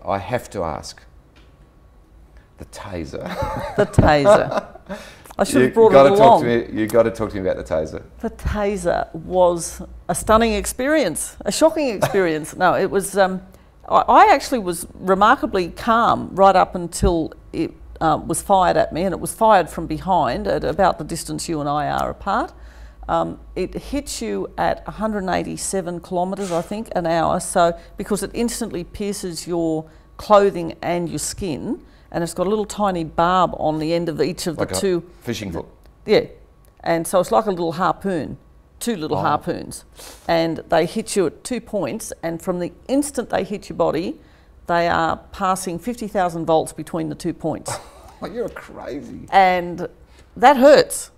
I have to ask. The taser. The taser. I should have brought it along. You've got to talk to me about the taser. The taser was a stunning experience, a shocking experience. No, it was, I actually was remarkably calm right up until it was fired at me, and it was fired from behind at about the distance you and I are apart. It hits you at 187 kilometres, I think, an hour, so because it instantly pierces your clothing and your skin, and it's got a little tiny barb on the end of each of like the two. Fishing hook. Yeah, and so it's like a little harpoon, two little harpoons, and they hit you at 2 points, and from the instant they hit your body, they are passing 50,000 volts between the 2 points. You're crazy. And that hurts,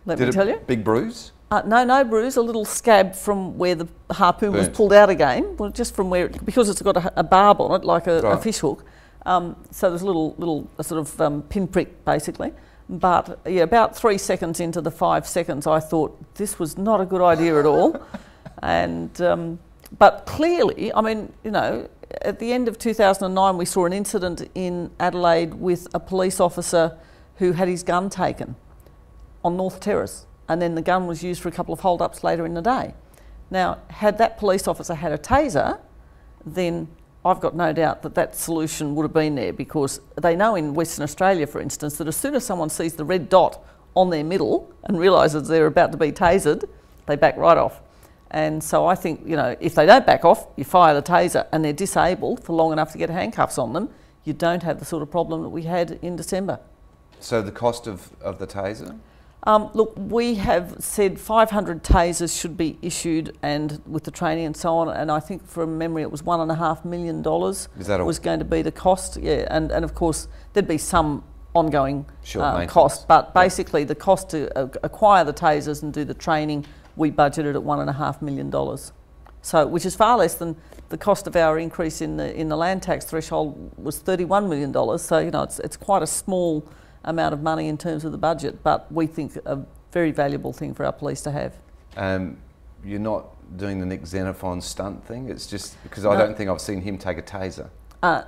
let me tell you. Big bruise? No bruise, a little scab from where the harpoon was pulled out again, well, just from where, because it's got a barb on it, like a fish hook. So there's a little sort of pinprick, basically. But yeah, about 3 seconds into the 5 seconds, I thought this was not a good idea at all. And but clearly, I mean, you know, at the end of 2009, we saw an incident in Adelaide with a police officer who had his gun taken on North Terrace, and then the gun was used for a couple of hold-ups later in the day. Now, had that police officer had a taser, then I've got no doubt that that solution would have been there, because they know in Western Australia, for instance, that as soon as someone sees the red dot on their middle and realises they're about to be tasered, they back right off. And so I think, you know, if they don't back off, you fire the taser and they're disabled for long enough to get handcuffs on them, you don't have the sort of problem that we had in December. So the cost of the taser? Look, we have said 500 tasers should be issued, and with the training and so on, and I think from memory it was $1.5 million was going to be the cost. Yeah, and of course there'd be some ongoing cost, but basically the cost to acquire the tasers and do the training, we budgeted at $1.5 million. So, which is far less than the cost of our increase in the land tax threshold was $31 million. So, you know, it's quite a small amount of money in terms of the budget, but we think a very valuable thing for our police to have. You're not doing the Nick Xenophon stunt thing? It's just because I don't think I've seen him take a taser.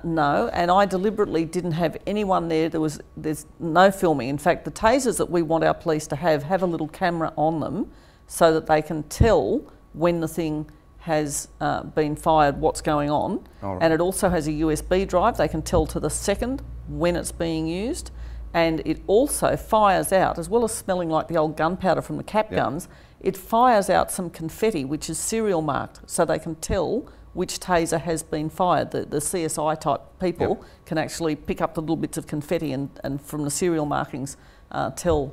No, and I deliberately didn't have anyone there. There's no filming. In fact, the tasers that we want our police to have a little camera on them so that they can tell when the thing has been fired, what's going on. And it also has a USB drive. They can tell to the second when it's being used. And it also fires out, as well as smelling like the old gunpowder from the cap guns, it fires out some confetti which is serial marked, so they can tell which taser has been fired. The CSI type people can actually pick up the little bits of confetti and from the serial markings tell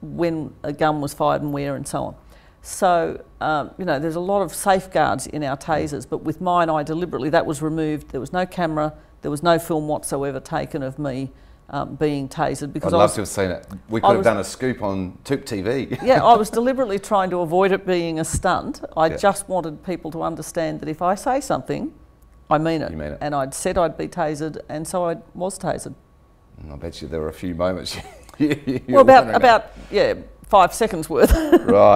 when a gun was fired and where and so on. So, you know, there's a lot of safeguards in our tasers, but with mine I deliberately, that was removed. There was no camera, there was no film whatsoever taken of me being tasered, because I'd love to have seen it. We could have done a scoop on Toop TV. Yeah, I was deliberately trying to avoid it being a stunt. I just wanted people to understand that if I say something, I mean it. You mean it. And I'd said I'd be tasered, and so I was tasered. I bet you there were a few moments. Well, about 5 seconds worth. Right.